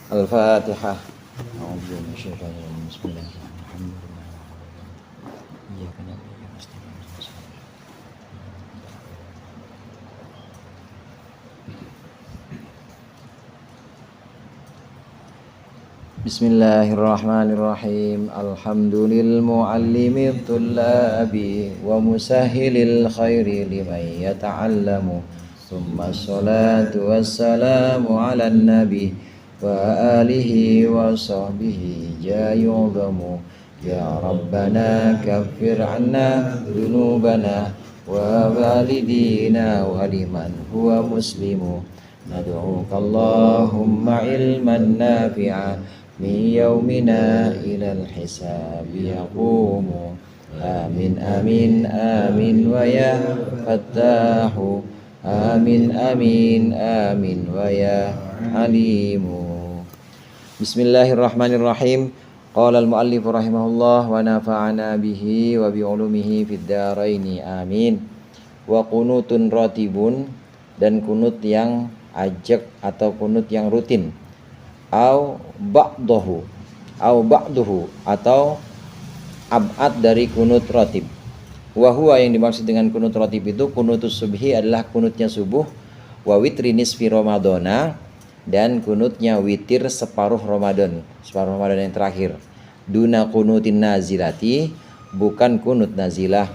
Al-Fatihah. A'udzu billahi minasyaitonir rajim. Bismillahirrahmanirrahim. Iyyaka na'budu wa iyyaka nasta'in. Bismillahirrahmanirrahim. Alhamdulil muallimit tullabi wa musahhilil khairi liman yata'allamu. Tsumma sholatu wassalamu 'alan nabi wa alihi wa sahbihi jayudamu. Ya Rabbana kaffir 'anna dhunubana wa walidina wa liman huwa muslimu. Nad'uka Allahumma ilman nafi'a min yaumina ilal hisabi yaqumu. Amin amin amin wa ya fattahu. Amin amin amin wa ya alimu. Bismillahirrahmanirrahim. Qala al-muallif rahimahullah wa nafa'ana bihi wa bi ulumihi fid dharaini amin. Wa qunutun ratibun, dan kunut yang ajak atau kunut yang rutin. Au ba'dahu atau ab'ad dari kunut ratib. Wa huwa, yang dimaksud dengan kunut ratib itu kunutus subhi adalah kunutnya subuh, wa witri nisfi ramadhana, dan kunutnya witir separuh Ramadan yang terakhir. Duna kunutin nazilati, bukan kunut nazilah.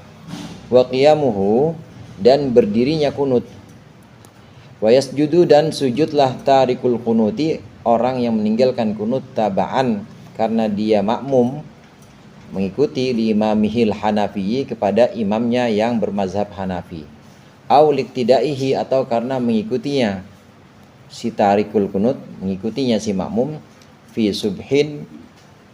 Wa qiyamuhu, dan berdirinya kunut. Wa yasjudu, dan sujudlah tarikul kunuti, orang yang meninggalkan kunut taba'an, karena dia makmum mengikuti li imamihil hanafi, kepada imamnya yang bermazhab Hanafi. Au liktidaihi, atau karena mengikutinya si tarikul kunut, mengikutinya si makmum, fi subhin,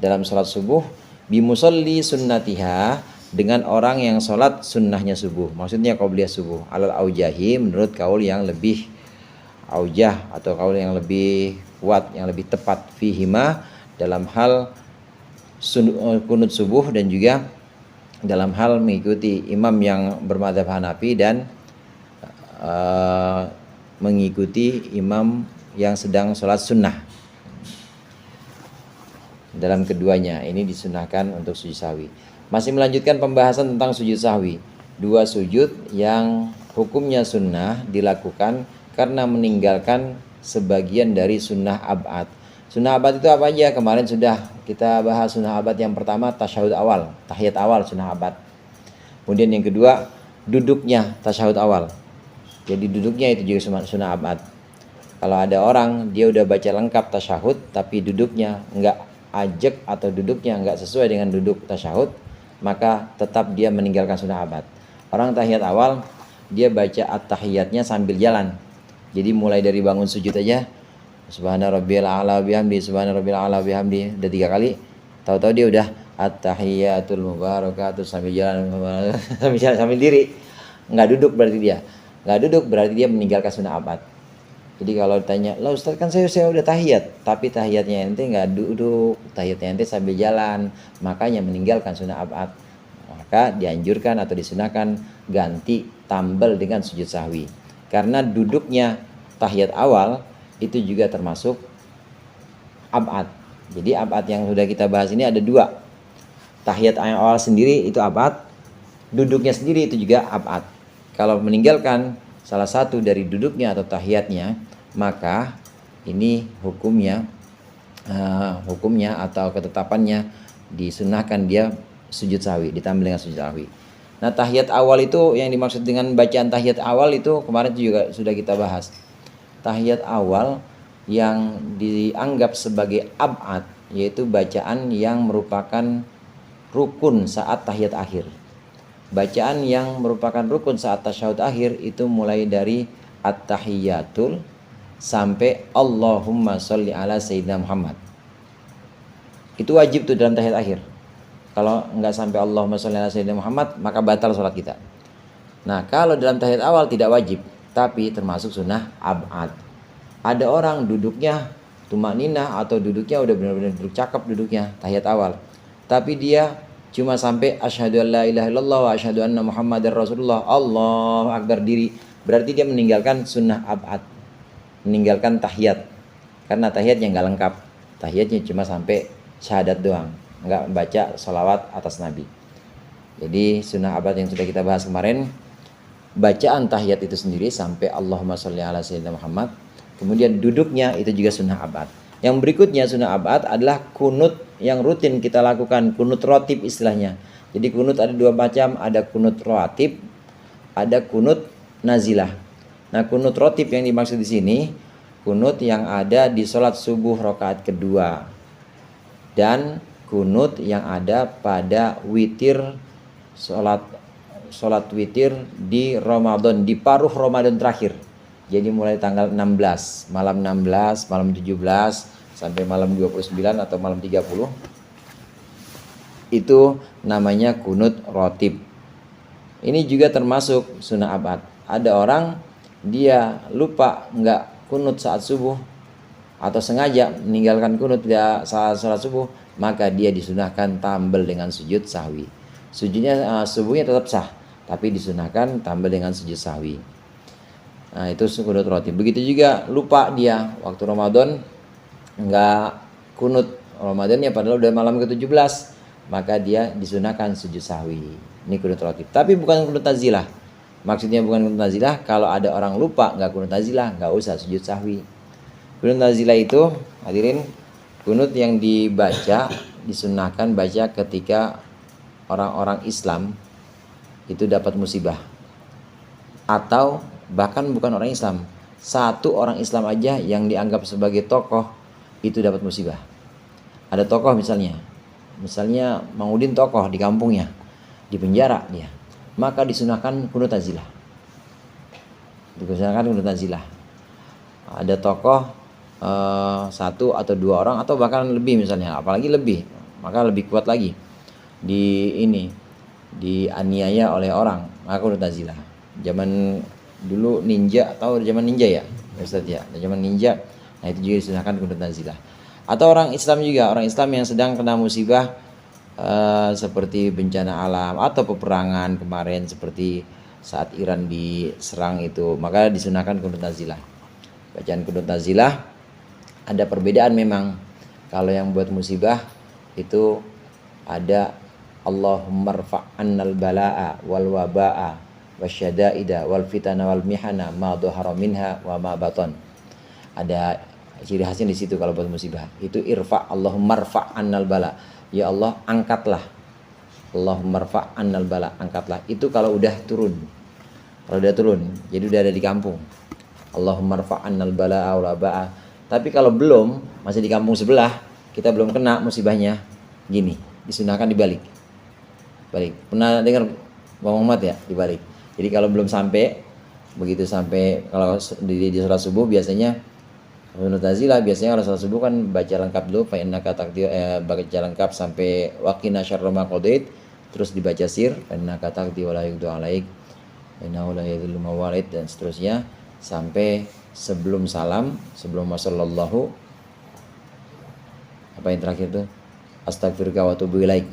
dalam salat subuh, bimusalli sunnatiha, dengan orang yang salat sunnahnya subuh, maksudnya qabliyah subuh, alal aujahi, menurut kaul yang lebih aujah atau kaul yang lebih kuat, yang lebih tepat, fihima, dalam hal kunut subuh, dan juga dalam hal mengikuti imam yang bermadzhab Hanafi dan mengikuti imam yang sedang sholat sunnah. Dalam keduanya ini disunahkan untuk sujud sahwi. Masih melanjutkan pembahasan tentang sujud sahwi. Dua sujud yang hukumnya sunnah dilakukan karena meninggalkan sebagian dari sunnah ab'ad. Sunnah ab'ad itu apa aja? Kemarin sudah kita bahas sunnah ab'ad. Yang pertama tasyahud awal, tahiyat awal, sunnah ab'ad. Kemudian yang kedua duduknya tasyahud awal. Jadi duduknya itu juga sunnah ab'ad. Kalau ada orang dia udah baca lengkap tasyahud tapi duduknya enggak ajak atau duduknya enggak sesuai dengan duduk tasyahud, maka tetap dia meninggalkan sunnah ab'ad. Orang tahiyat awal dia baca at-tahiyatnya sambil jalan. Jadi mulai dari bangun sujud aja, subhana rabbiyal a'la bihamdi, subhana rabbiyal a'la bihamdi, udah 3 kali. Tahu-tahu dia udah at-tahiyatul mubarakatuh sambil jalan sambil diri. Enggak duduk berarti dia. Enggak duduk berarti dia meninggalkan sunnah ab'ad. Jadi kalau ditanya, "Lah Ustaz, kan saya udah tahiyat, tapi tahiyatnya ente enggak duduk, tahiyatnya ente sambil jalan, makanya meninggalkan sunnah ab'ad." Maka dianjurkan atau disunahkan ganti tambal dengan sujud sahwi. Karena duduknya tahiyat awal itu juga termasuk ab'ad. Jadi ab'ad yang sudah kita bahas ini ada 2. Tahiyat awal sendiri itu ab'ad, duduknya sendiri itu juga ab'ad. Kalau meninggalkan salah satu dari duduknya atau tahiyatnya, maka ini hukumnya atau ketetapannya disunahkan dia sujud sahwi, ditambah dengan sujud sahwi. Nah, tahiyat awal itu yang dimaksud dengan bacaan tahiyat awal itu kemarin juga sudah kita bahas. Tahiyat awal yang dianggap sebagai ab'ad yaitu bacaan yang merupakan rukun saat tahiyat akhir. Bacaan yang merupakan rukun saat tasyahud akhir itu mulai dari at-tahiyatul sampai Allahumma sholli ala sayyidina Muhammad. Itu wajib tuh dalam tahiyat akhir. Kalau enggak sampai Allahumma sholli ala sayyidina Muhammad, maka batal salat kita. Nah, kalau dalam tahiyat awal tidak wajib, tapi termasuk sunnah ab'ad. Ada orang duduknya tumakninah atau duduknya udah benar-benar duduk cakep duduknya tahiyat awal. Tapi dia cuma sampai asyhadu an la ilaha illallah wa asyhadu anna muhammadar rasulullah, Allahu akbar diri. Berarti dia meninggalkan sunnah ab'ad, meninggalkan tahiyat. Karena tahiyatnya enggak lengkap. tahiyatnya cuma sampai syahadat doang, nggak baca sholawat atas Nabi. Jadi sunnah abad yang sudah kita bahas kemarin, bacaan tahiyat itu sendiri sampai Allahumma sholli ala sayyidina Muhammad. Kemudian duduknya itu juga sunnah abad. Yang berikutnya sunnah abad adalah kunut yang rutin kita lakukan, kunut rotib istilahnya. Jadi kunut ada dua macam, ada kunut rotib, ada kunut nazilah. Nah, kunut rotib yang dimaksud di sini kunut yang ada di sholat subuh rakaat kedua dan kunut yang ada pada witir sholat witir di Ramadan, di paruh Ramadan terakhir. Jadi mulai tanggal 16, malam 16, malam 17 sampai malam 29 atau malam 30. Itu namanya kunut rotib. Ini juga termasuk sunnah abad. Ada orang dia lupa nggak kunut saat subuh atau sengaja meninggalkan kunut saat sholat subuh, maka dia disunahkan tambal dengan sujud sahwi. Sujudnya subuhnya tetap sah, tapi disunahkan tambal dengan sujud sahwi. Nah, itu kunut rotib. Begitu juga lupa dia waktu Ramadan nggak kunut Ramadannya padahal udah malam ke-17, maka dia disunahkan sujud sahwi. Ini kunut rotib. Tapi bukan kunut nazilah. Maksudnya bukan kunut nazilah, kalau ada orang lupa nggak kunut nazilah, nggak usah sujud sahwi. Kunut nazilah itu, hadirin, kunut yang dibaca, disunahkan baca ketika orang-orang Islam itu dapat musibah. Atau bahkan bukan orang Islam, satu orang Islam aja yang dianggap sebagai tokoh itu dapat musibah. Ada tokoh misalnya Mang Udin tokoh di kampungnya, di penjara dia, maka disunahkan kunut nazilah. Ada tokoh satu atau dua orang atau bahkan lebih misalnya, apalagi lebih, maka lebih kuat lagi, dianiaya oleh orang, maka kunut nazilah. Zaman dulu ninja, tahu zaman ninja ya Ustaz ya, zaman ninja, nah itu juga disunahkan kunut nazilah. Atau orang Islam juga, orang Islam yang sedang kena musibah seperti bencana alam atau peperangan kemarin seperti saat Iran diserang itu, maka disunahkan kunut nazilah. Bacaan kunut nazilah ada perbedaan memang. Kalau yang buat musibah itu ada Allahumma rfa'annal bala'a wal waba'a wasyada'ida wal fitana wal mihana ma dhahara minha wa ma batan. Ada ciri khasnya di situ kalau buat musibah. Itu irfa, Allahumma rfa'annal bala. Ya Allah, angkatlah. Allahumma rfa'annal bala, angkatlah. Itu kalau udah turun. Jadi udah ada di kampung. Allahumma rfa'annal bala'a wal waba'a. Tapi kalau belum, masih di kampung sebelah, kita belum kena musibahnya, gini, disunahkan dibalik. Pernah dengar Bang Muhammad ya, dibalik. Jadi kalau belum sampai, begitu sampai kalau di sholat subuh biasanya kunut nazilah, biasanya kalau sholat subuh kan baca lengkap dulu, fa innaka taqdi, baca lengkap sampai waqina syarra ma qadait, terus dibaca sir, fa innaka taqdi wa la yuqda alaik, innahu la yadhillu man walid, dan seterusnya sampai sebelum salam, sebelum wasallallahu, apa yang terakhir itu, astagfiruka wa atubu ilaik,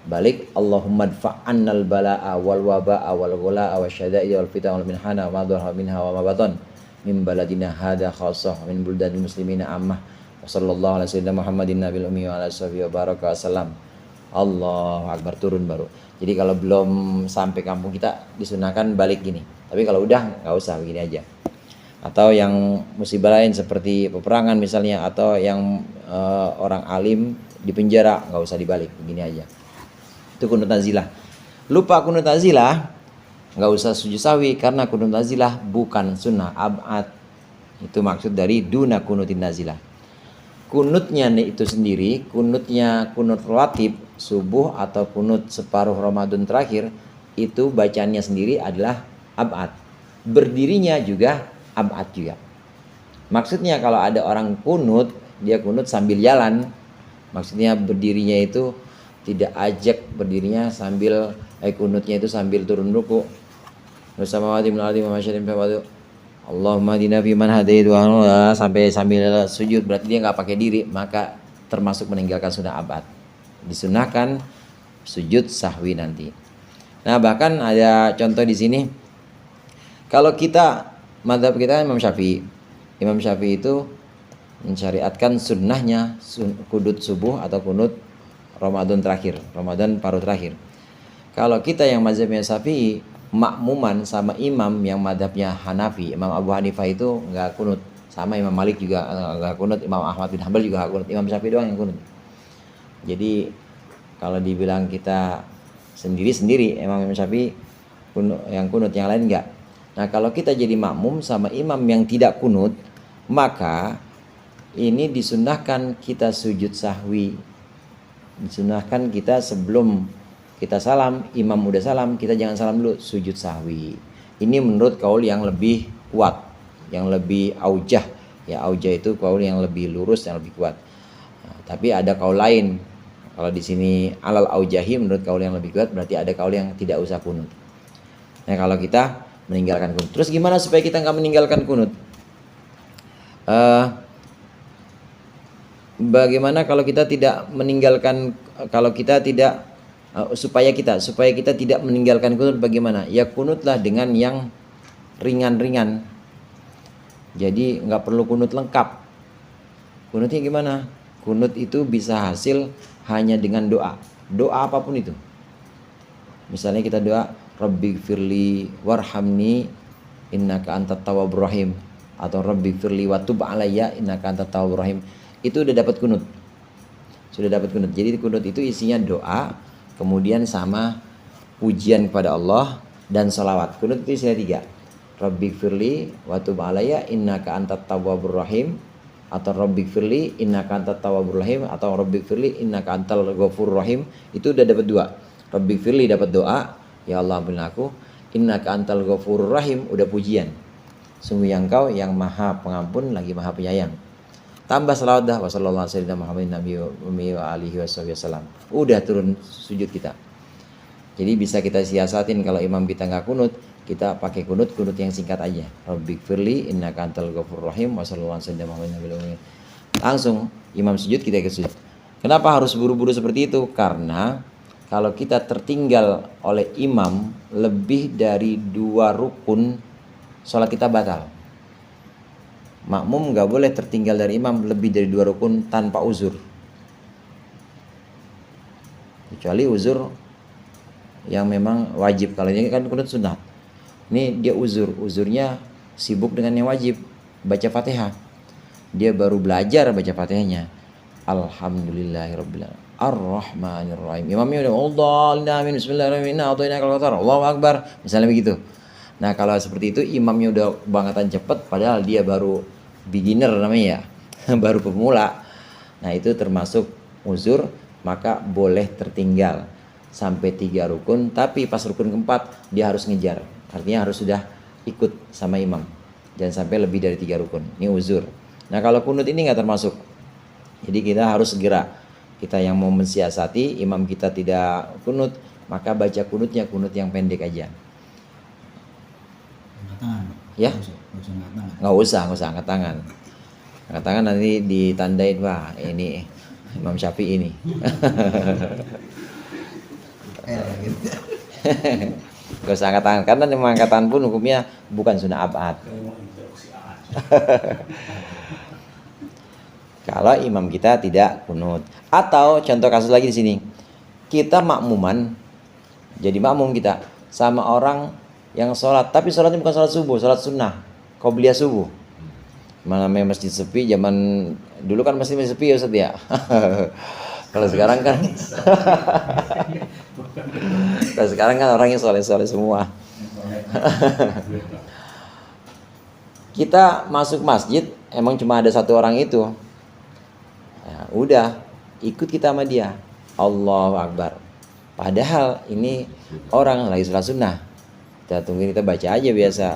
balik Allahumma dfa'annal bala'a wal waba'a wal ghula'a wasyada'i wal fitana wal minhana wa ma dhahara minha wa ma batan min baladina hadha khassah min buldanil muslimina ammah wa sallallahu ala sayyidina Muhammadin nabil ummi wa ala sahbihi wa baraka wasallam. Allahu akbar, turun baru. Jadi kalau belum sampai kampung kita disunahkan balik gini. Tapi kalau udah nggak usah, begini aja. Atau yang musibah lain seperti peperangan misalnya, atau yang orang alim di penjara, nggak usah dibalik, begini aja. Itu kunut nazilah. Lupa kunut nazilah, nggak usah sujud sahwi, karena kunut nazilah bukan sunnah abad. Itu maksud dari duna kunutin nazilah. Kunutnya itu sendiri, kunutnya kunut rawatib subuh atau kunut separuh Ramadan terakhir, itu bacaannya sendiri adalah abad. Berdirinya juga abad juga. Maksudnya kalau ada orang kunut, dia kunut sambil jalan, maksudnya berdirinya itu tidak ajak, berdirinya sambil kunutnya itu sambil turun ruku. Nusamawati min al-ardi wa masyadin fa'wadu Allahumma hadina fi man hadait wa sampai sambil sujud, berarti dia nggak pakai diri, maka termasuk meninggalkan sunnah abad. Disunahkan sujud sahwi nanti. Nah, bahkan ada contoh di sini. Kalau kita, mazhab kita Imam Syafi'i itu Mensyariatkan sunnahnya kunut subuh atau kunut Ramadan terakhir, Ramadan paruh terakhir. Kalau kita yang mazhabnya Syafi'i, makmuman sama imam yang mazhabnya Hanafi, Imam Abu Hanifah itu nggak kunut, sama Imam Malik juga nggak kunut, Imam Ahmad bin Hanbal juga nggak kunut, Imam Syafi'i doang yang kunut. Jadi kalau dibilang kita sendiri-sendiri, Imam Syafi'i yang kunut, yang lain enggak. Nah kalau kita jadi makmum sama imam yang tidak kunut, maka ini disunahkan kita sujud sahwi. Disunahkan kita sebelum kita salam, imam udah salam, kita jangan salam dulu, sujud sahwi. Ini menurut kaul yang lebih kuat, yang lebih aujah. Ya aujah itu kaul yang lebih lurus, yang lebih kuat. Nah, tapi ada kaul lain. Kalau di sini alal aujahi menurut kaul yang lebih kuat, berarti ada kaul yang tidak usah kunut. Nah kalau kita meninggalkan kunut, terus gimana supaya kita nggak meninggalkan kunut? Bagaimana kalau kita tidak meninggalkan, kalau kita tidak supaya kita tidak meninggalkan kunut bagaimana? Ya kunutlah dengan yang ringan-ringan. Jadi nggak perlu kunut lengkap. Kunutnya gimana? Kunut itu bisa hasil hanya dengan doa. Doa apapun itu. Misalnya kita doa Rabbighfirli warhamni innaka antat tawwabur rahim, atau Rabbighfirli wa tub alayya innaka antat tawwabur rahim. Itu udah dapat kunut. Sudah dapat kunut. Jadi kunut itu isinya doa, kemudian sama pujian kepada Allah dan sholawat. Kunut itu isinya 3. Rabbighfirli wa tub alayya innaka antat tawwabur rahim, atau Rabbighfirli innaka antat tawwabur rahim, atau Rabbighfirli innaka antal ghafurur rahim. Itu udah dapat 2. Rabbighfirli dapat doa, ya Allah ampunilah aku. Innaka antal ghafurur rahim udah pujian. Sungguh yang Kau yang Maha Pengampun lagi Maha Penyayang. Tambah selawat dah wasallallahu alaihi wasallam. Udah turun sujud kita. Jadi bisa kita siasatin kalau imam kita nggak kunut, kita pakai kunut yang singkat aja. Rabbighfirli innaka antal ghafurur rahim wasallallahu alaihi wasallam. Langsung imam sujud kita ikut sujud. Kenapa harus buru-buru seperti itu? Karena kalau kita tertinggal oleh imam lebih dari 2 rukun, sholat kita batal. Makmum nggak boleh tertinggal dari imam lebih dari 2 rukun tanpa uzur. Kecuali uzur yang memang wajib. Kalau ini kan kunut sunat. Ini dia uzurnya sibuk dengan yang wajib, baca Fatihah. Dia baru belajar baca Fatihahnya. Alhamdulillahirabbil alamin. Ar-Rahmanir-Rahim. Imamnya udah Allahu bismillahirrahmanirrahim. Allahu akbar. Misalnya begitu. Nah, kalau seperti itu imamnya udah bangetan cepet padahal dia baru beginner namanya ya. Baru pemula. Nah, itu termasuk uzur, maka boleh tertinggal sampai 3 rukun, tapi pas rukun keempat dia harus ngejar. Artinya harus sudah ikut sama imam. Jangan sampai lebih dari 3 rukun. Ini uzur. Nah, kalau kunut ini nggak termasuk. Jadi kita harus segera. Kita yang mau mensiasati imam kita tidak kunut, maka baca kunut yang pendek aja. Ya? Nggak usah angkat tangan. Angkat tangan nanti ditandain, wah ini Imam Syafi'i ini. Gak usah angkat tangan, karena memang angkat tangan pun hukumnya bukan sunnah abad. Kalau imam kita tidak kunut. Atau contoh kasus lagi di sini, kita makmuman, jadi makmum kita sama orang yang sholat, tapi sholatnya bukan sholat subuh, sholat sunnah, qobliyah subuh. Mana namanya masjid sepi, zaman dulu kan masjid sepi ya Ustaz ya. Kalau sekarang kan kalau sekarang kan orangnya soleh-soleh semua. Kita masuk masjid emang cuma ada 1 orang itu. Ya, udah ikut kita sama dia. Allahu Akbar. Padahal ini orang lagi sholat sunnah. Kita tungguin, kita baca aja biasa,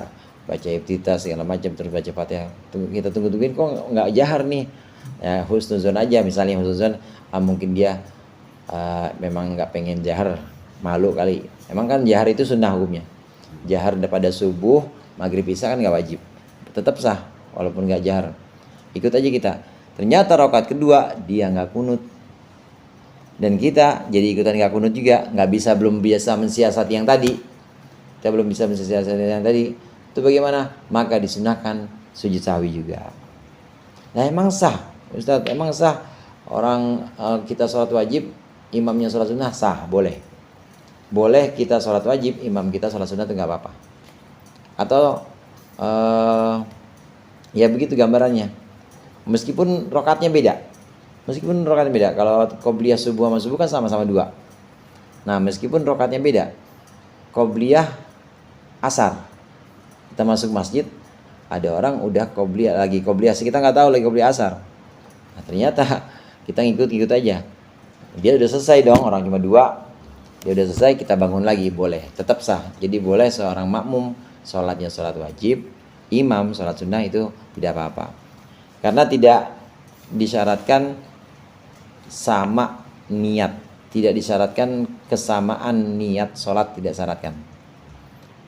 baca iftitah segala macam, terus baca Fatihah. Kita tungguin kok nggak jahar nih. Ya, husnuzon aja, misalnya husnuzon, mungkin dia memang nggak pengen jahar, malu kali. Emang kan jahar itu sunnah hukumnya. Jahar pada subuh, maghrib isya kan nggak wajib, tetap sah walaupun nggak jahar. Ikut aja kita. Ternyata rakaat kedua dia nggak kunut, dan kita jadi ikutan nggak kunut juga, belum biasa mensiasati yang tadi. Kita belum bisa mensiasati yang tadi. Itu bagaimana? Maka disunahkan sujud sahwi juga. Nah emang sah, Ustadz, emang sah orang kita sholat wajib, imamnya sholat sunnah, sah, boleh. Boleh kita sholat wajib, imam kita sholat sunnah itu nggak apa-apa. Atau ya begitu gambarannya. Meskipun rokatnya beda. Kalau qobliyah subuh sama subuh kan sama-sama 2. Nah meskipun rokatnya beda, qobliyah asar, kita masuk masjid, ada orang udah qobliyah kita nggak tahu lagi qobliyah asar. Nah ternyata kita ngikut aja, dia udah selesai dong, orang cuma 2, dia udah selesai, kita bangun lagi, boleh, tetap sah. Jadi boleh seorang makmum sholatnya sholat wajib, imam sholat sunnah, itu tidak apa-apa, karena tidak disyaratkan sama niat, tidak disyaratkan kesamaan niat sholat, tidak syaratkan.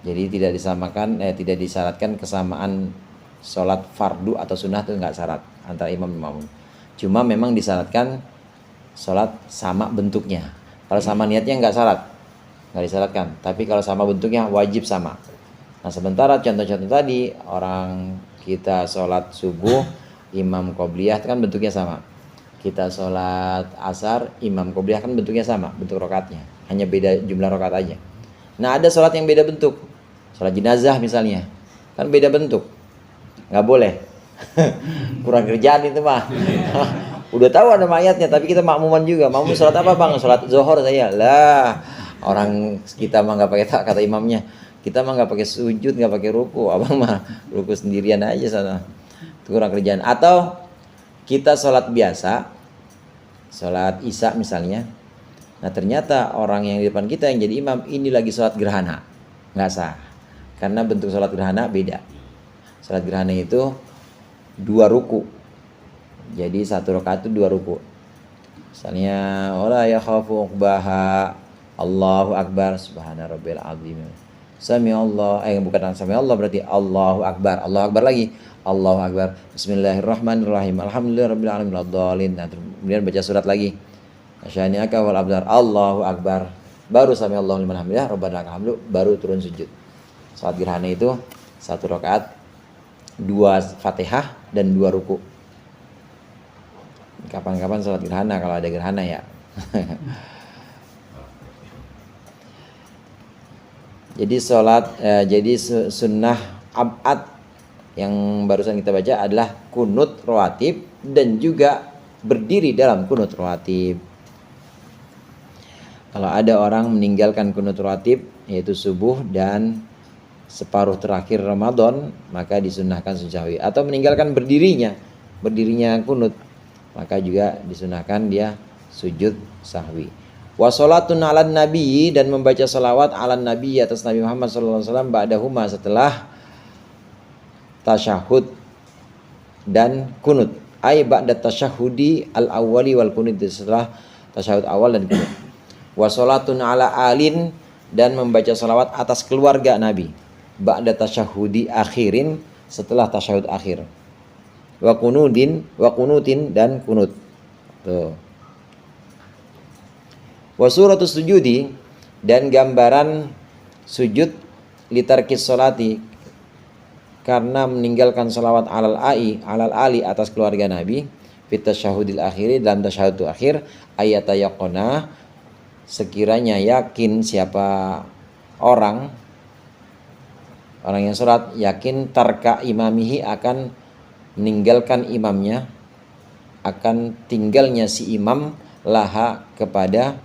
Jadi tidak disyaratkan kesamaan sholat fardu atau sunnah, itu nggak syarat antara imam dan makmum. Cuma memang disyaratkan sholat sama bentuknya. Kalau sama niatnya nggak disyaratkan. Tapi kalau sama bentuknya wajib sama. Nah sementara contoh-contoh tadi, orang kita sholat subuh, imam qobliyah kan bentuknya sama. Kita sholat asar, imam qobliyah kan bentuknya sama, bentuk rokatnya, hanya beda jumlah rokat aja. Nah ada sholat yang beda bentuk, sholat jenazah misalnya, kan beda bentuk, nggak boleh. Kurang kerjaan itu mah. Udah tahu ada mayatnya, tapi kita makmuman juga. Makmum sholat apa bang? Sholat zuhur saya. Lah orang kita mah nggak pakai kata imamnya, kita mah nggak pakai sujud, nggak pakai ruku, abang mah ruku sendirian aja sana. Itu kurang kerjaan. Atau kita sholat biasa, sholat isya misalnya. Nah ternyata orang yang di depan kita yang jadi imam ini lagi sholat gerhana, nggak sah, karena bentuk sholat gerhana beda. Sholat gerhana itu 2 ruku, jadi 1 rakaat itu 2 ruku. Misalnya wala yakhafu uqbaha, Allahu akbar, subhana rabbil azim, sami Allah, bukan sami Allah, berarti Allahu akbar lagi, Allahu akbar, bismillahirrahmanirrahim, alhamdulillahirabbil alamin, waladhdallin. Nah, kemudian baca surat lagi, asyhadu wal abdar, Allahu akbar, baru sami Allahu liman hamidah, rabbana lakal hamdu, baru turun sujud. Salat gerhana itu 1 rakaat 2 Fatihah dan 2 ruku. Kapan-kapan salat gerhana kalau ada gerhana ya. Jadi sunnah ab'ad yang barusan kita baca adalah kunut rawatib dan juga berdiri dalam kunut rawatib. Kalau ada orang meninggalkan kunut rawatib, yaitu subuh dan separuh terakhir Ramadan, maka disunnahkan sujud sahwi. Atau meninggalkan berdirinya kunut, maka juga disunnahkan dia sujud sahwi. Wa sholatun ala nabi, dan membaca salawat ala nabi atas Nabi Muhammad sallallahu alaihi wasallam ba'dahuma, setelah tasyahud dan kunut. Ai ba'da tasyahudi al-awwali wal kunut, setelah tasyahud awal dan kunut. Wa sholatun ala alin, dan membaca salawat atas keluarga Nabi ba'da tasyahudi akhirin, setelah tasyahud akhir. Wa kunutin dan kunut. Tuh. Wa suratus sujudi, dan gambaran sujud litarkis sholati, karena meninggalkan salawat alal ali atas keluarga Nabi, fit tasyahudil akhiri, dalam tasyahud akhir, ayatayaqona, sekiranya yakin siapa orang yang sholat, yakin tarka imamihi, akan meninggalkan imamnya, akan tinggalnya si imam laha, kepada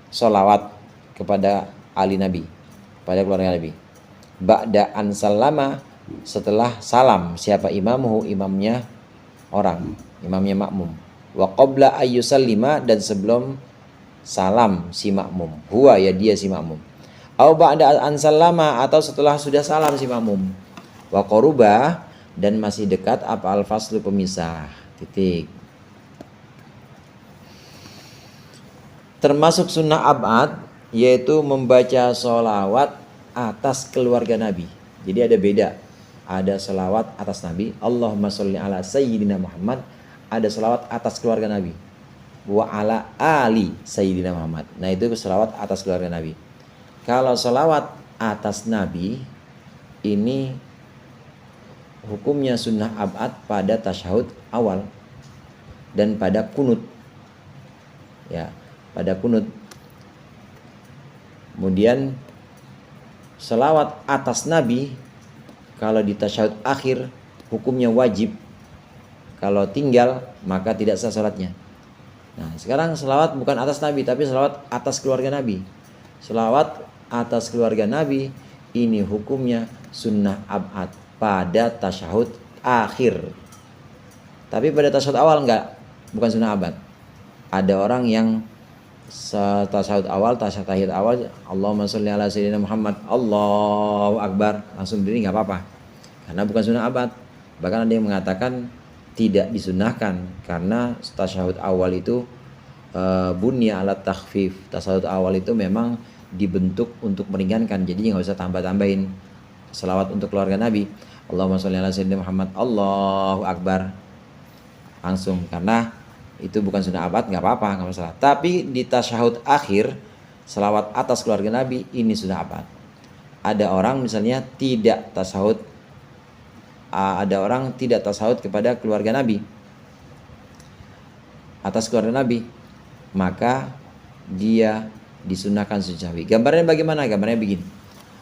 sholawat kepada ali Nabi, pada keluarga Nabi. Ba'da an salama, setelah salam siapa imamuhu, imamnya orang, imamnya makmum. Wa qabla ayyusallima, dan sebelum salam si makmum, huwa ya dia si makmum. Au ba'da an salama, atau setelah sudah salam si makmum. Wa qaruba, dan masih dekat apa al-faslu, pemisah, titik. Termasuk sunnah ab'ad, yaitu membaca sholawat atas keluarga Nabi. Jadi ada beda. Ada sholawat atas Nabi, Allahumma sholli ala sayyidina Muhammad. Ada sholawat atas keluarga Nabi, wa ala ali sayyidina Muhammad. Nah itu sholawat atas keluarga Nabi. Kalau sholawat atas Nabi ini hukumnya sunnah abad pada tasyahud awal dan pada kunut. Ya, pada kunut. Kemudian selawat atas Nabi kalau di tasyahud akhir hukumnya wajib. Kalau tinggal maka tidak sah salatnya. Nah, sekarang selawat bukan atas Nabi tapi selawat atas keluarga Nabi. Selawat atas keluarga Nabi ini hukumnya sunnah abad pada tasyahud akhir. Tapi pada tasyahud awal enggak, bukan sunnah abad. Ada orang yang tasyahud awal, tasyahud awal, Allahumma sholli ala sayyidina Muhammad, Allahu akbar, langsung berdiri enggak apa-apa. Karena bukan sunnah abad. Bahkan ada yang mengatakan tidak disunahkan karena tasyahud awal itu bunya ala takhfif. Tasyahud awal itu memang dibentuk untuk meringankan, jadi nggak usah tambah-tambahin selawat untuk keluarga Nabi. Allahumma sholli ala sayyidina Muhammad, Allahu akbar, langsung, karena itu bukan sunnah abad, nggak apa-apa, nggak masalah. Tapi di tasyahud akhir selawat atas keluarga Nabi ini sunnah abad. Ada orang misalnya tidak tasyahud, ada orang tidak tasyahud kepada keluarga Nabi, atas keluarga Nabi, maka dia disunahkan sujud sahwi. Gambarnya bagaimana? Gambarnya begini.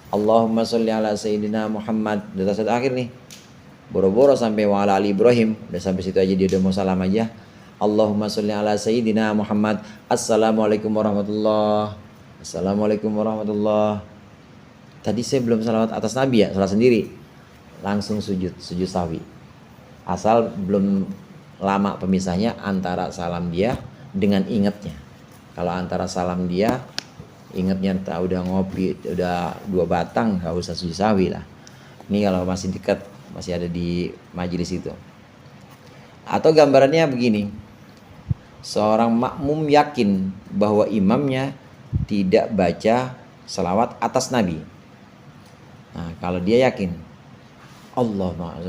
Allahumma sholli ala sayyidina Muhammad. Udah tasyahud akhir nih. Boro-boro sampai wa ala ali Ibrahim. Udah sampai situ aja dia udah mau salam aja. Allahumma sholli ala sayyidina Muhammad. Assalamualaikum warahmatullahi. Assalamualaikum warahmatullahi. Tadi saya belum salawat atas Nabi ya, salah sendiri. Langsung sujud sahwi. Asal belum lama pemisahnya antara salam dia dengan ingatnya. Kalau antara salam dia ingatnya udah ngopi, udah 2 batang, gak usah sujud sahwi lah. Ini kalau masih dekat, masih ada di majelis itu. Atau gambarannya begini. Seorang makmum yakin bahwa imamnya tidak baca selawat atas Nabi. Nah, kalau dia yakin,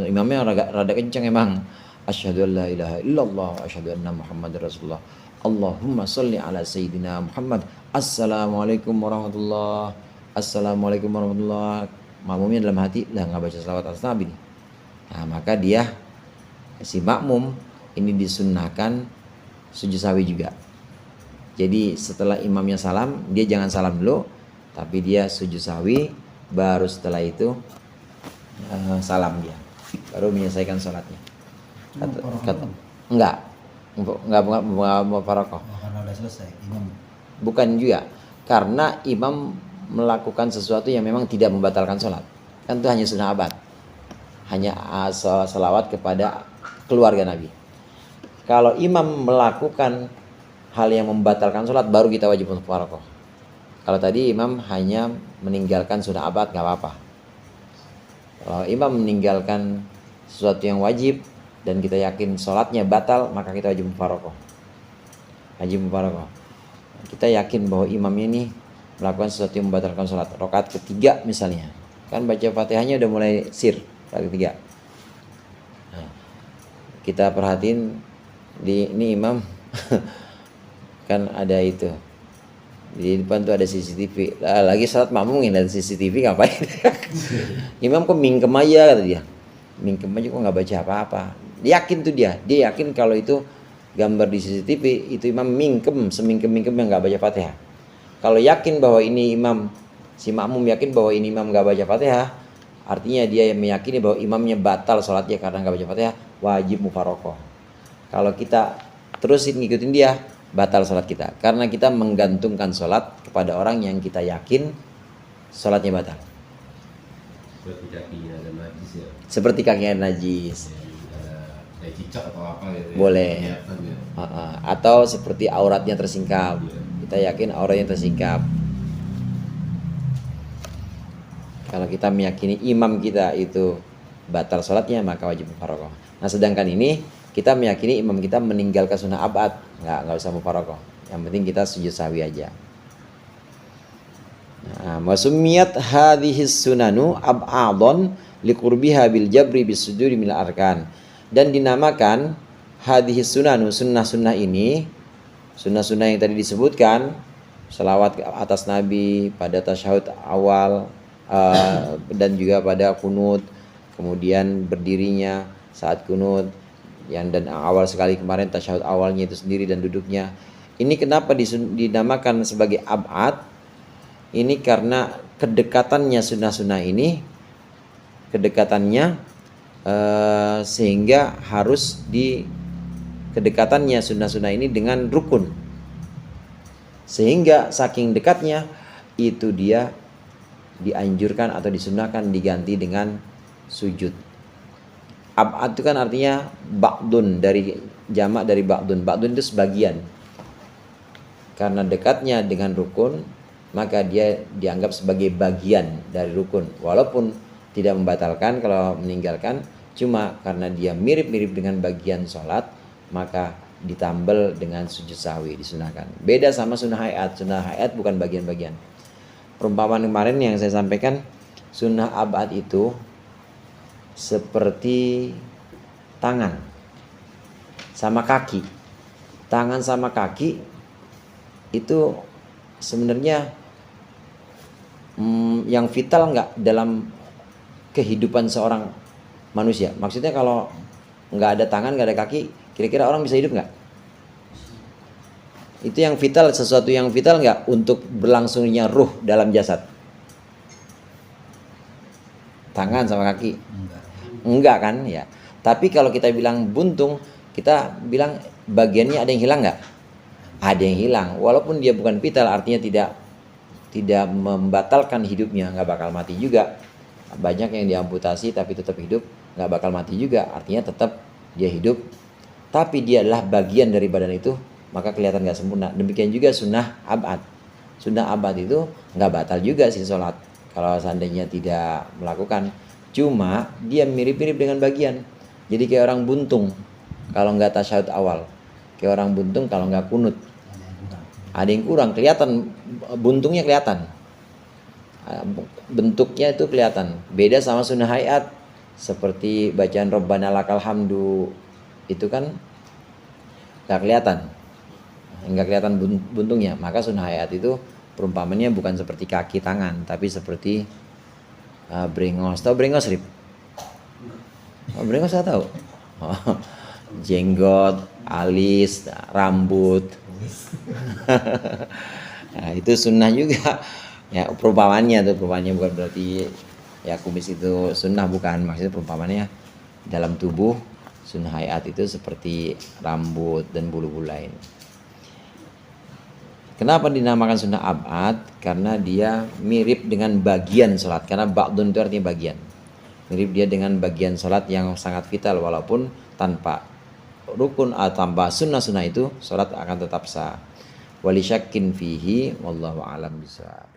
imamnya rada kencang emang. Asyhadu an la ilaha illallah wa asyhadu anna Muhammadar Rasulullah. Allahumma sholli ala sayyidina Muhammad. Assalamualaikum warahmatullahi. Assalamualaikum warahmatullahi. Makmumnya dalam hati lah nggak baca selawat atas Nabi nih. Nah, maka dia si makmum ini disunnahkan sujud sahwi juga. Jadi setelah imamnya salam, dia jangan salam dulu, tapi dia sujud sahwi, baru setelah itu salam dia, baru menyelesaikan sholatnya. Enggak mufarokoh. Karena udah selesai imam. Bukan juga, karena imam melakukan sesuatu yang memang tidak membatalkan sholat. Kan itu hanya sunnah abad, hanya selawat kepada keluarga Nabi. Kalau imam melakukan hal yang membatalkan sholat, baru kita wajib mufarokoh. Kalau tadi imam hanya meninggalkan sunnah abad, nggak apa-apa. Kalau imam meninggalkan sesuatu yang wajib dan kita yakin sholatnya batal, maka kita wajib mufarokoh. Wajib mufarokoh. Kita yakin bahwa imamnya ini melakukan sesuatu yang membatalkan sholat. Rakaat ketiga misalnya, kan baca fatihahnya udah mulai sir, rakaat ketiga. Nah, kita perhatiin ini imam kan ada itu di depan tuh ada CCTV. Lagi sholat makmum ngeliat CCTV ngapain? Imam kok mingkem aja, kata dia. Mingkem aja kok nggak baca apa-apa. Yakin tuh dia yakin kalau itu gambar di CCTV itu imam mingkem, semingkem-mingkem yang nggak baca fatihah. Kalau yakin bahwa ini imam, si makmum yakin bahwa ini imam nggak baca fatihah, artinya dia yang meyakini bahwa imamnya batal sholatnya karena nggak baca fatihah, wajib mufarokoh. Kalau kita terusin ngikutin dia, batal sholat kita, karena kita menggantungkan sholat kepada orang yang kita yakin sholatnya batal. Seperti kakinya ada najis ya. Seperti kakinya najis. Ada cicak atau apa gitu. Boleh. Ya. Atau seperti auratnya tersingkap. Kita yakin auratnya tersingkap. Kalau kita meyakini imam kita itu batal sholatnya, maka wajib mufarokoh. Nah, sedangkan ini kita meyakini imam kita meninggalkan sunnah abad, nggak usah mufarokoh. Yang penting kita sujud sahwi aja. Nah, wasumiyat hadhis sunanu ab'adon liqurbiha bil jabri bisujudi mil arkan. Dan dinamakan hadhis sunanu, sunnah-sunnah ini, sunnah-sunnah yang tadi disebutkan, selawat atas Nabi pada tasyahud awal dan juga pada kunut, kemudian berdirinya saat kunut, yang dan awal sekali kemarin tasyahud awalnya itu sendiri dan duduknya. Ini kenapa dinamakan sebagai ab'ad? Ini karena kedekatannya sunnah-sunnah ini, kedekatannya sehingga harus kedekatannya sunnah-sunnah ini dengan rukun, sehingga saking dekatnya itu dia dianjurkan atau disunnahkan diganti dengan sujud. Ab'ad itu kan artinya ba'dun, dari jamak dari ba'dun. Ba'dun itu sebagian. Karena dekatnya dengan rukun, maka dia dianggap sebagai bagian dari rukun. Walaupun tidak membatalkan kalau meninggalkan, cuma karena dia mirip-mirip dengan bagian sholat, maka ditambal dengan sujud sahwi, disunahkan. Beda sama sunnah hayat. Sunnah hayat bukan bagian-bagian. Perumpamaan kemarin yang saya sampaikan, sunnah ab'ad itu seperti tangan sama kaki. Tangan sama kaki itu sebenarnya yang vital enggak dalam kehidupan seorang manusia. Maksudnya kalau nggak ada tangan, nggak ada kaki, kira-kira orang bisa hidup nggak? Itu yang vital, sesuatu yang vital nggak untuk berlangsungnya ruh dalam jasad? Tangan sama kaki? Enggak kan ya. Tapi kalau kita bilang buntung, kita bilang bagiannya ada yang hilang nggak? Ada yang hilang. Walaupun dia bukan vital, artinya tidak membatalkan hidupnya, nggak bakal mati juga. Banyak yang diamputasi tapi tetap hidup, nggak bakal mati juga, artinya tetap dia hidup. Tapi dia adalah bagian dari badan itu, maka kelihatan nggak sempurna. Demikian juga sunnah ab'ad. Sunnah ab'ad itu nggak batal juga sih sholat kalau seandainya tidak melakukan. Cuma dia mirip-mirip dengan bagian. Jadi kayak orang buntung kalau nggak tasyahud awal, kayak orang buntung kalau nggak kunut. Ada yang kurang, kelihatan buntungnya, kelihatan bentuknya itu kelihatan. Beda sama sunnah hayat, seperti bacaan Rabbana lakal hamdu, itu kan nggak kelihatan buntungnya. Maka sunnah hayat itu perumpamannya bukan seperti kaki tangan, tapi seperti brengos. Tahu brengos, Rip? Brengos saya tahu. Jenggot, alis, rambut. Nah, itu sunnah juga. Ya, perumpamannya bukan berarti ya kumis itu sunnah, bukan. Maksudnya perumpamannya dalam tubuh sunnah hayat itu seperti rambut dan bulu-bulu lain. Kenapa dinamakan sunnah ab'ad? Karena dia mirip dengan bagian sholat. Karena ba'dun itu artinya bagian. Mirip dia dengan bagian sholat yang sangat vital, walaupun tanpa rukun atau tanpa sunnah-sunnah itu sholat akan tetap sah. Walisyakin fihi wallahu alam bisawab.